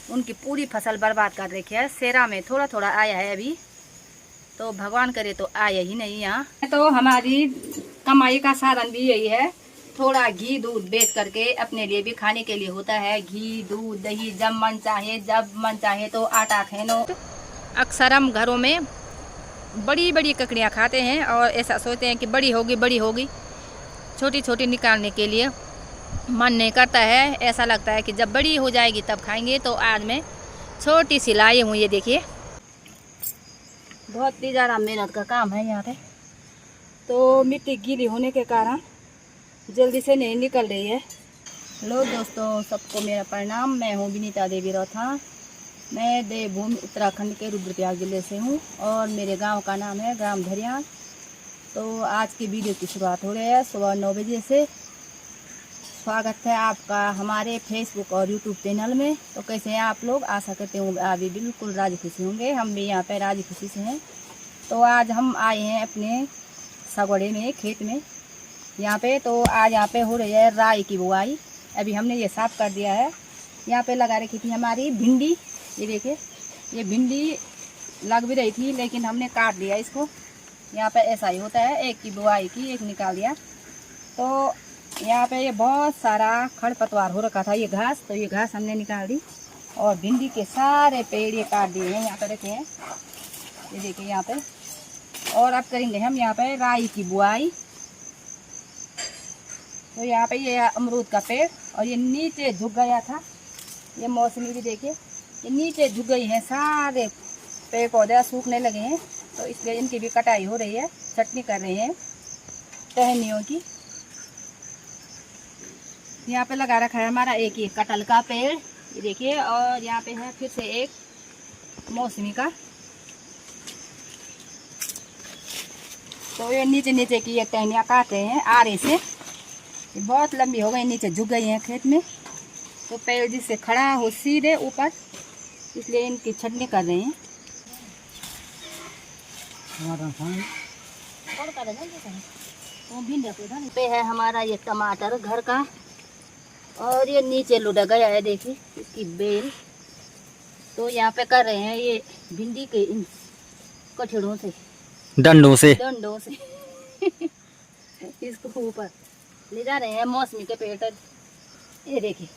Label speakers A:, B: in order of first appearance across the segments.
A: उनकी पूरी फसल बर्बाद कर रखी है। सेरा में थोड़ा थोड़ा आया है अभी, तो भगवान करे तो आया ही नहीं यहाँ। तो हमारी कमाई का साधन भी यही है, थोड़ा घी दूध बेच करके अपने लिए भी खाने के लिए होता है। घी दूध दही जब मन चाहे तो आटा खेनो। अक्सर हम घरों में बड़ी बड़ी ककड़ियाँ खाते हैं और ऐसा सोचते हैं कि बड़ी होगी, छोटी छोटी निकालने के लिए मन नहीं करता है। ऐसा लगता है कि जब बड़ी हो जाएगी तब खाएंगे। तो आज मैं छोटी सी लाई हूँ, ये देखिए। बहुत ही ज़्यादा मेहनत का काम है यहाँ पे। तो मिट्टी गीली होने के कारण जल्दी से नहीं निकल रही है। हेलो दोस्तों, सबको मेरा प्रणाम। मैं हूँ विनीता देवी रौथा। मैं देवभूमि उत्तराखंड के रुद्रप्रयाग जिले से हूँ और मेरे गांव का नाम है ग्राम धरियान। तो आज की वीडियो की शुरुआत हो रही है सुबह 9 बजे से। स्वागत है आपका हमारे फेसबुक और यूट्यूब चैनल में। तो कैसे हैं आप लोग? आशा करते हूँ अभी बिल्कुल राजी खुशी होंगे। हम भी यहाँ पे राजी खुशी से हैं। तो आज हम आए हैं अपने सगोड़े में, खेत में यहाँ पे। तो आज यहाँ पे हो रही है राई की बुआई। अभी हमने ये साफ कर दिया है। यहाँ पे लगा रखी थी हमारी भिंडी। ये देखिए, ये भिंडी लग भी रही थी लेकिन हमने काट दिया इसको। यहाँ पे ऐसा ही होता है, एक की बुआई की एक निकाल दिया। तो यहाँ पे ये बहुत सारा खरपतवार हो रखा था, ये घास। तो ये घास हमने निकाल दी और भिंडी के सारे पेड़ ये काट दिए हैं। यहाँ पे रखे हैं, ये देखिए यहाँ पे। और अब करेंगे हम यहाँ पे राई की बुआई। तो यहाँ पे ये अमरूद का पेड़ और ये नीचे झुक गया था। ये मौसमी भी देखिए, ये नीचे झुक गई है, सारे पेड़ पौधे सूखने लगे हैं। तो इसलिए इनकी भी कटाई हो रही है, छटनी कर रहे हैं टहनियों की। यहाँ पे लगा रखा है हमारा एक ये कटहल का पेड़, ये देखिए। और यहाँ पे है फिर से एक मौसमी का। तो ये नीचे की ये टहनियाँ काटे हैं आरे से, ये बहुत लंबी हो गई, नीचे झुक गई हैं खेत में। तो पेड़ जिससे खड़ा हो सीधे ऊपर, इसलिए इनकी छटनी कर रहे हैं। पे है हमारा ये टमाटर घर का। और ये नीचे लुढ़क गया है, देखिए इसकी बेल। तो यहाँ पे कर रहे हैं ये भिंडी के इन कठिड़ों से, डंडों से इसको ऊपर ले जा रहे हैं मौसमी के पेड़ तक। ये देखिए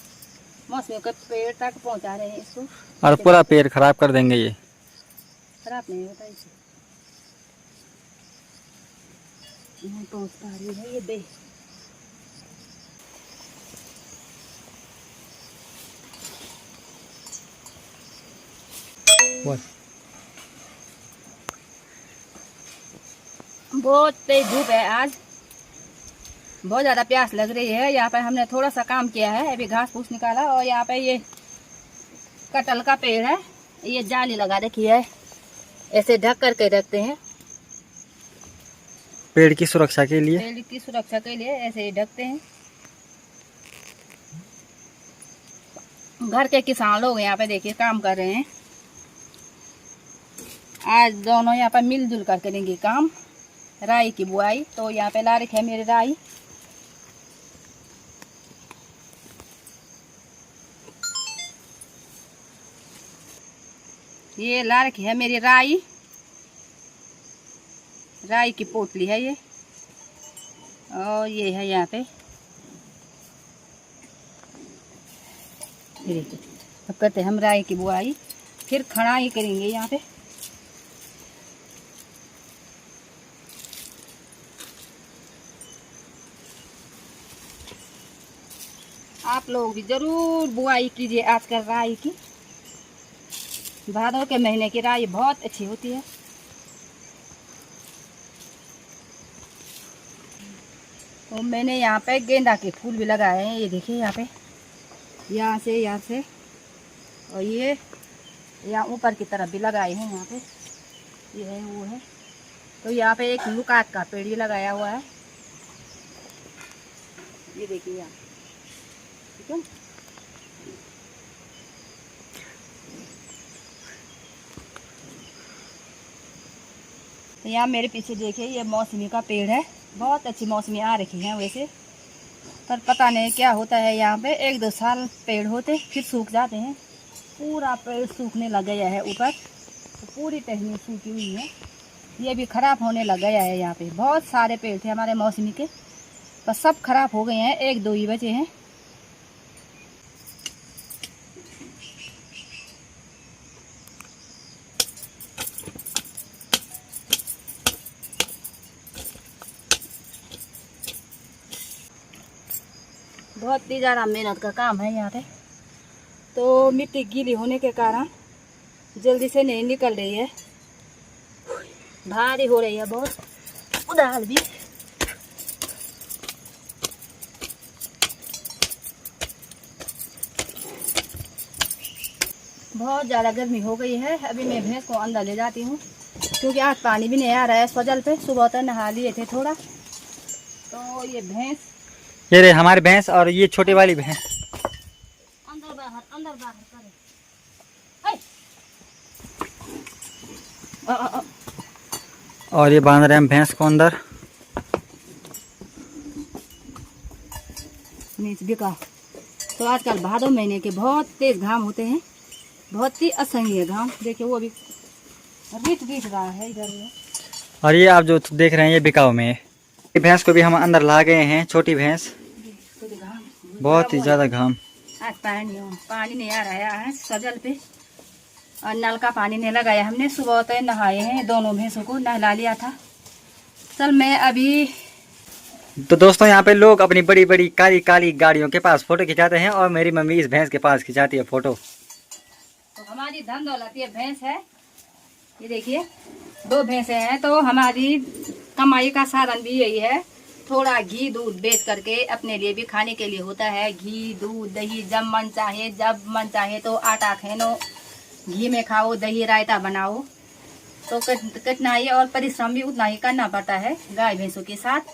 A: मौसमी के पेड़ तक पहुँचा रहे हैं इसको। और पूरा पेड़ खराब कर देंगे। ये खराब नहीं होता इसे, नहीं पहुँच पा रही है ये बेल। बहुत तेज धूप है आज, बहुत ज़्यादा प्यास लग रही है। यहाँ पे हमने थोड़ा सा काम किया है, अभी घास फूस निकाला। और यहाँ पे ये कटहल का पेड़ है, ये जाली लगा रखी है, ऐसे ढक करके रखते हैं पेड़ की सुरक्षा के लिए। पेड़ की सुरक्षा के लिए ऐसे ही ढकते हैं। घर के किसान लोग यहाँ पे देखिए काम कर रहे हैं। आज दोनों यहाँ पर मिलजुल कर करेंगे काम, राई की बुआई। तो यहाँ पे ला रखे है मेरे राई। ये ला रखी है मेरी राई, राई की पोटली है ये। और ये है यहाँ पे, देखिए। अब करते हैं हम राई की बुआई, फिर खड़ाई करेंगे यहाँ पे। आप लोग भी जरूर बुआई कीजिए आजकल राई की। भादों के महीने की राई बहुत अच्छी होती है। तो मैंने यहाँ पे गेंदा के फूल भी लगाए हैं, ये देखिए यहाँ पे, यहाँ से और ये यहाँ ऊपर की तरफ भी लगाए हैं। यहाँ पे ये है वो है। तो यहाँ पे एक लुकात का पेड़ भी लगाया हुआ है, ये देखिए यहाँ, ठीक है। तो यहाँ मेरे पीछे देखिए ये मौसमी का पेड़ है, बहुत अच्छी मौसमी आ रखी है वैसे, पर पता नहीं क्या होता है यहाँ पे। 1-2 साल पेड़ होते फिर सूख जाते हैं। पूरा पेड़ सूखने लग गया है ऊपर, तो पूरी टहनी सूखी हुई है। ये भी खराब होने लग गया है। यहाँ पे बहुत सारे पेड़ थे हमारे मौसमी के, पर सब खराब हो गए हैं, एक दो ही बचे हैं। बहुत ही ज़्यादा मेहनत का काम है यहाँ पे। तो मिट्टी गीली होने के कारण जल्दी से नहीं निकल रही है, भारी हो रही है बहुत, उदाल भी। बहुत ज़्यादा गर्मी हो गई है। अभी मैं भैंस को अंदर ले जाती हूँ, क्योंकि आज पानी भी नहीं आ रहा है सजल पे। सुबह तक नहा लिए थे थोड़ा, तो ये भैंस,
B: ये रे हमारी भैंस और ये छोटी वाली भैंस
A: अंदर बाहर करे।
B: और ये बांध रहे हैं भैंस को अंदर।
A: नीच बिका। तो आजकल भादों महीने के बहुत तेज घाम होते हैं, बहुत ही असह्य घाम। देखिए वो अभी रीत रहा है इधर में।
B: और ये आप जो देख रहे हैं ये बिकाऊ में है। ये भैंस को भी हम अंदर ला गए हैं, छोटी भैंस। बहुत ही ज्यादा घाम।
A: आज पानी नहीं आ रहा है सजल पे, और नल का पानी नहीं लगाया हमने। सुबह तो नहाए हैं, दोनों भैंसों को नहला लिया था। चल मैं अभी,
B: तो दोस्तों यहाँ पे लोग अपनी बड़ी बड़ी काली काली गाड़ियों के पास फोटो खिंचाते हैं, और मेरी मम्मी इस भैंस के पास खिंचाती है फोटो।
A: तो हमारी धन दौलत ये भैंस है। ये देखिए 2 भैंसे हैं, तो हमारी कमाई का साधन भी यही है। थोड़ा घी दूध बेच करके अपने लिए भी खाने के लिए होता है। घी दूध दही जब मन चाहे तो आटा खेनो, घी में खाओ, दही रायता बनाओ। तो कठिनाई और परिश्रम भी उतना ही करना पड़ता है गाय भैंसों के साथ।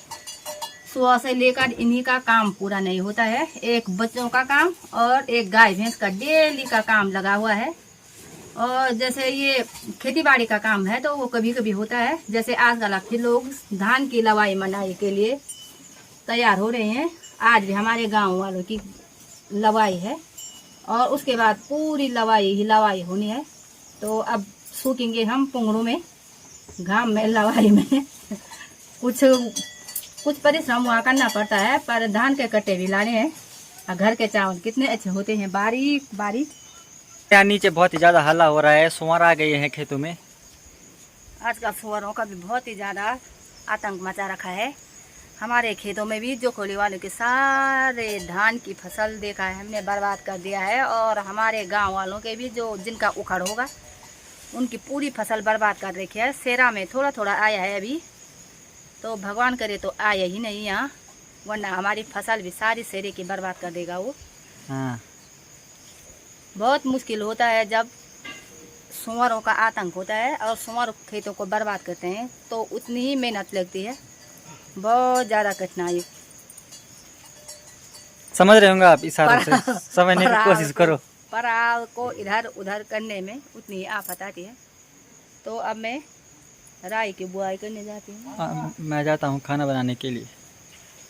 A: सुबह से लेकर इन्हीं का काम पूरा नहीं होता है। एक बच्चों का काम और एक गाय भैंस का डेली का काम लगा हुआ है। और जैसे ये खेती बाड़ी का काम है तो वो कभी कभी होता है। जैसे आजकल फिर लोग धान की लवाई मनाई के लिए तैयार हो रहे हैं। आज भी हमारे गांव वालों की लवाई है, और उसके बाद पूरी लवाई होनी है। तो अब सूखेंगे हम पुंगड़ों में, घाम में, लवाई में। कुछ परिश्रम वहाँ करना पड़ता है, पर धान के कट्टे भी लाने हैं। और घर के चावल कितने अच्छे होते हैं, बारीक बारीक।
B: यहाँ नीचे बहुत ही ज्यादा हल्ला हो रहा है, सुअर आ गए हैं खेतों में।
A: आजकल सुअरों का भी बहुत ही ज्यादा आतंक मचा रखा है। हमारे खेतों में भी जो कोली वालों के सारे धान की फसल देखा है हमने, बर्बाद कर दिया है। और हमारे गांव वालों के भी जो जिनका उखड़ होगा उनकी पूरी फसल बर्बाद कर रखी है। सेरा में थोड़ा थोड़ा आया है अभी, तो भगवान करे तो आया ही नहीं यहाँ, वरना हमारी फसल भी सारी सेरे की बर्बाद कर देगा वो।
B: हाँ।
A: बहुत मुश्किल होता है जब सुअरों का आतंक होता है और सुअर खेतों को बर्बाद करते हैं, तो उतनी ही मेहनत लगती है, बहुत ज़्यादा कठिनाई।
B: समझ रहे होंगे आप, इशारों से समझने की कोशिश करो।
A: पराल को इधर उधर करने में उतनी आफत आती है। तो अब मैं राई की बुआई करने जाती हूँ।
B: मैं जाता हूँ खाना बनाने के लिए।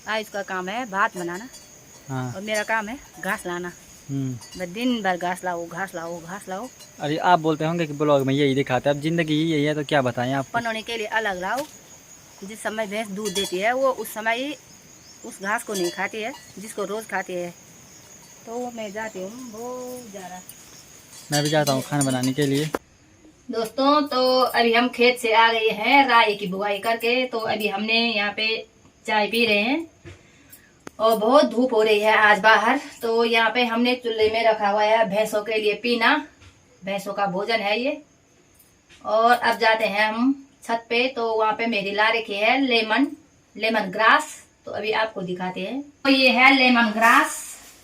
A: आज उसका काम है भात बनाना।
B: हाँ।
A: और मेरा काम है घास लाना। मैं दिन भर घास लाओ।
B: अरे आप बोलते होंगे कि ब्लॉग में यही दिखाते हैं, अब जिंदगी ही यही है तो क्या बताएं आप।
A: पनौने के लिए अलग लाओ। जिस समय भैंस दूध देती है वो उस समय ही उस घास को नहीं खाती है जिसको रोज खाती है। तो मैं जाती हूँ बहुत ज़्यादा।
B: मैं भी जाता हूँ खाना बनाने के लिए।
A: दोस्तों तो अभी हम खेत से आ गए हैं राई की बुआई करके। तो अभी हमने यहाँ पे चाय पी रहे हैं, और बहुत धूप हो रही है आज बाहर। तो यहाँ पे हमने चूल्हे में रखा हुआ है भैंसों के लिए पीना, भैंसों का भोजन है ये। और अब जाते हैं हम छत पे। तो वहाँ पे मेरी ला रखी है लेमन ग्रास। तो अभी आपको दिखाते हैं। तो ये है लेमन ग्रास,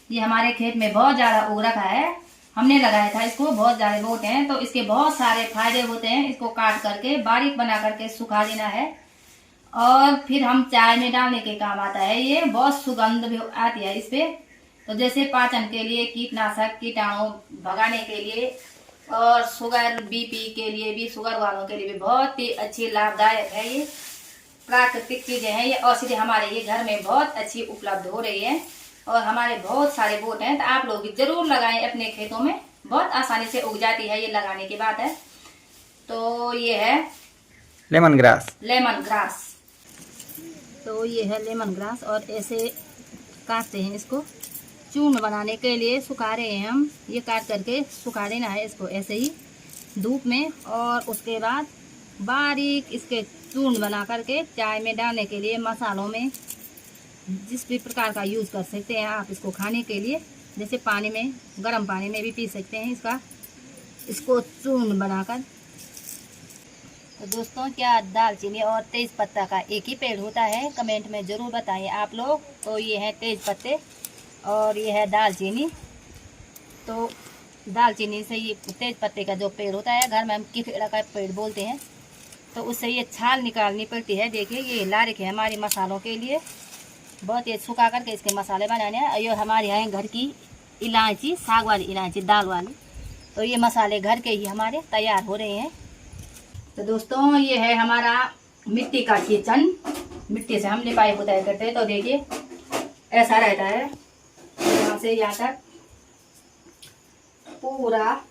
A: ये हमारे खेत में बहुत ज्यादा उग रखा है। हमने लगाया था इसको, बहुत ज्यादा बोट हैं। तो इसके बहुत सारे फायदे होते हैं। इसको काट करके बारीक बना करके सुखा देना है, और फिर हम चाय में डालने के काम आता है। ये बहुत सुगंध भी आती है इस पे। तो जैसे पाचन के लिए, कीटनाशक कीटाणु भगाने के लिए, और शुगर बीपी के लिए भी, शुगर वालों के लिए भी बहुत ही अच्छी लाभदायक है। ये प्राकृतिक चीजें हैं। ये औषधि हमारे ये घर में बहुत अच्छी उपलब्ध हो रही है, और हमारे बहुत सारे बोट हैं। तो आप लोग जरूर लगाएं अपने खेतों में, बहुत आसानी से उग जाती है ये लगाने के बाद है। तो ये है
B: लेमन ग्रास।
A: Lemon grass. तो ये है लेमन ग्रास और ऐसे काटते हैं इसको चूर्ण बनाने के लिए। सुखा रहे हैं हम, ये काट करके सुखा देना है इसको ऐसे ही धूप में। और उसके बाद बारीक इसके चूर्ण बना करके चाय में डालने के लिए, मसालों में जिस भी प्रकार का यूज़ कर सकते हैं आप इसको खाने के लिए। जैसे पानी में, गर्म पानी में भी पी सकते हैं इसको चूर्ण बनाकर। तो दोस्तों, क्या दालचीनी और तेज पत्ता का एक ही पेड़ होता है? कमेंट में ज़रूर बताइए आप लोग। तो ये है तेज पत्ते और ये है दालचीनी। तो दालचीनी से ये तेज पत्ते का जो पेड़ होता है, घर में हम किखेड़ा का पेड़ बोलते हैं, तो उससे ये छाल निकालनी पड़ती है। देखिए ये ला रखे हैं हमारे मसालों के लिए, बहुत ये सुखा करके इसके मसाले बनाने हैं। ये हमारे यहाँ घर की इलायची, साग वाली इलायची, दाल वाली। तो ये मसाले घर के ही हमारे तैयार हो रहे हैं। तो दोस्तों, ये है हमारा मिट्टी का किचन। मिट्टी से हम लिपाई पुताई करते हैं। तो देखिए ऐसा रहता है, यहाँ से यहाँ तक पूरा।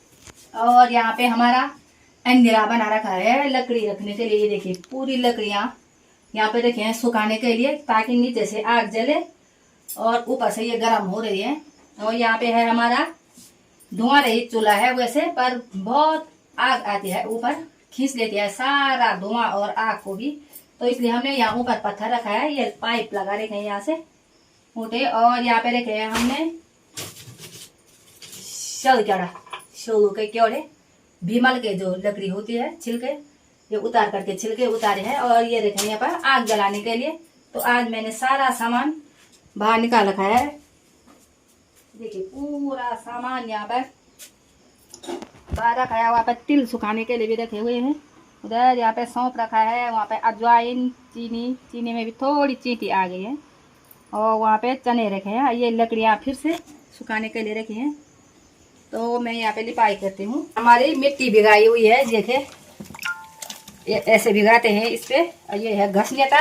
A: और यहाँ पे हमारा अंधेरा बना रखा है लकड़ी रखने के लिए। ये देखिए पूरी लकड़ियाँ यहाँ पे रखे हैं सुखाने के लिए, ताकि नीचे से आग जले और ऊपर से ये गर्म हो रही है। और यहाँ पे है हमारा धुआं रहित चूल्हा है वैसे, पर बहुत आग आती है, ऊपर खींच लेती है सारा धुआं और आग को भी। तो इसलिए हमने यहाँ ऊपर पत्थर रखा है, ये पाइप लगा रखे हैं यहाँ से मोटे। और यहाँ पे रखे हैं हमने शोलू के क्योड़े, भीमल के जो लकड़ी होती है छिलके, ये उतार करके छिलके उतारे हैं। और ये रखे यहाँ पर आग जलाने के लिए। तो आज मैंने सारा सामान बाहर निकाल रखा है। देखिए पूरा सामान यहाँ पर बाहर रखा है। वहाँ पर तिल सुखाने के लिए भी रखे हुए हैं। उधर यहाँ पे सौंफ रखा है, वहाँ पे अजवाइन, चीनी में भी थोड़ी चींटी आ गई है। और वहाँ पे चने रखे हैं। ये लकड़ियाँ फिर से सुखाने के लिए रखी हैं। तो मैं यहाँ पे लिपाई करती हूँ। हमारी मिट्टी भिगाई हुई है, देखे ये ऐसे भिगाते हैं इस पे। और ये है घसलियाता,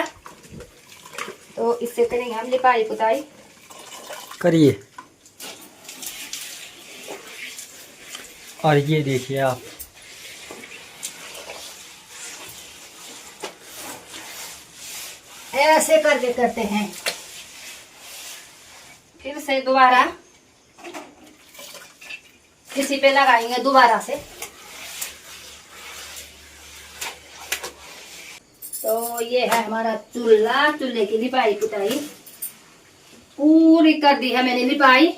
A: तो इससे करेंगे हम लिपाई पुताई।
B: करिए। और ये देखिए आप,
A: ऐसे करके करते हैं। फिर से दोबारा इसी पे लगाएंगे दोबारा से। तो ये है हमारा चूल्हा, चूल्हे की लिपाई पुताई पूरी कर दी है मैंने लिपाई।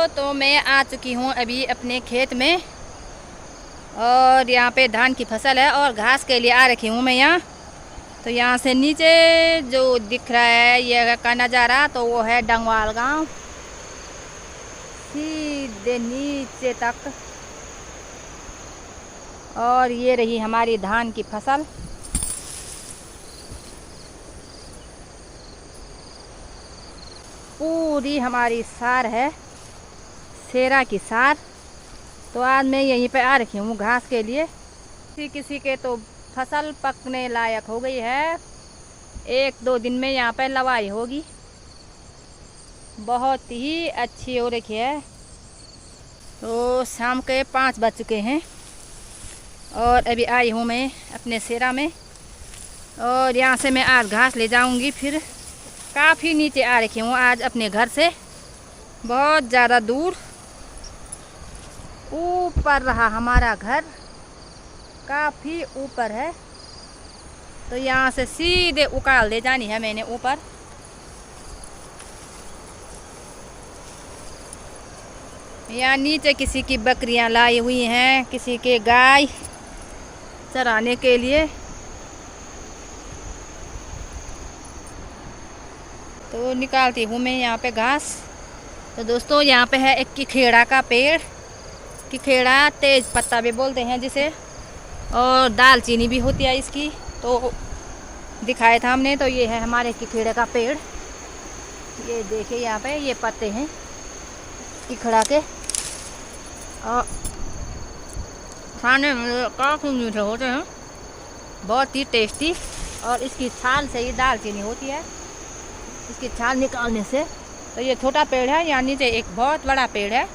A: तो मैं आ चुकी हूँ अभी अपने खेत में। और यहाँ पे धान की फसल है और घास के लिए आ रखी हूँ मैं यहाँ। तो यहाँ से नीचे जो दिख रहा है ये का नज़ारा, तो वो है डंगवाल गांव, सीधे नीचे तक। और ये रही हमारी धान की फसल। पूरी हमारी सार है, सेरा की सार। तो आज मैं यहीं पे आ रखी हूँ घास के लिए। किसी के तो फसल पकने लायक हो गई है, 1-2 दिन में यहाँ पे लवाई होगी। बहुत ही अच्छी हो रखी है। तो शाम के 5 बज चुके हैं और अभी आई हूँ मैं अपने सेरा में। और यहाँ से मैं आज घास ले जाऊँगी। फिर काफ़ी नीचे आ रखी हूँ आज अपने घर से, बहुत ज़्यादा दूर। ऊपर रहा हमारा घर, काफ़ी ऊपर है। तो यहाँ से सीधे उकाल ले जानी है मैंने ऊपर। यहाँ नीचे किसी की बकरियाँ लाई हुई हैं, किसी के गाय चराने के लिए। तो निकालती हूँ मैं यहाँ पे घास। तो दोस्तों, यहाँ पे है एक किखेड़ा का पेड़, किखेड़ा तेज पत्ता भी बोलते हैं जिसे, और दालचीनी भी होती है इसकी। तो दिखाया था हमने। तो ये है हमारे किखेड़े का पेड़, ये देखिए यहाँ पे ये पत्ते हैं। की खड़ा के और खाने में काफ़ी मीठे होते हैं, बहुत ही टेस्टी। और इसकी छाल से ही दालचीनी होती है, इसकी छाल निकालने से। तो ये छोटा पेड़ है, यहाँ नीचे एक बहुत बड़ा पेड़ है।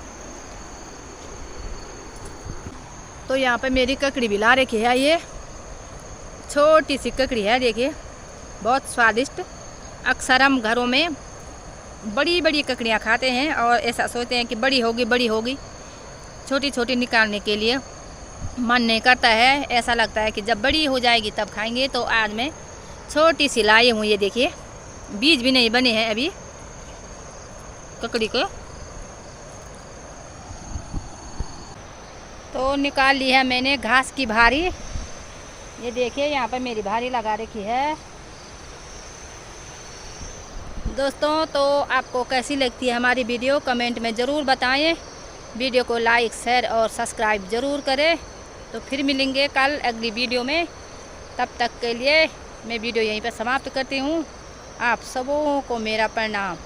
A: तो यहाँ पे मेरी ककड़ी भी ला रखी है, ये छोटी सी ककड़ी है, देखिए बहुत स्वादिष्ट। अक्सर हम घरों में बड़ी बड़ी ककड़ियाँ खाते हैं और ऐसा सोचते हैं कि बड़ी होगी, छोटी छोटी निकालने के लिए मन नहीं करता है। ऐसा लगता है कि जब बड़ी हो जाएगी तब खाएंगे। तो आज मैं छोटी सी लाई हूँ, ये देखिए बीज भी नहीं बने हैं अभी ककड़ी के। तो निकाल ली है मैंने घास की भारी, ये देखिए यहाँ पर मेरी भारी लगा रखी है। दोस्तों तो आपको कैसी लगती है हमारी वीडियो, कमेंट में ज़रूर बताएं। वीडियो को लाइक, शेयर और सब्सक्राइब ज़रूर करें। तो फिर मिलेंगे कल अगली वीडियो में। तब तक के लिए मैं वीडियो यहीं पर समाप्त करती हूँ। आप सबों को मेरा प्रणाम।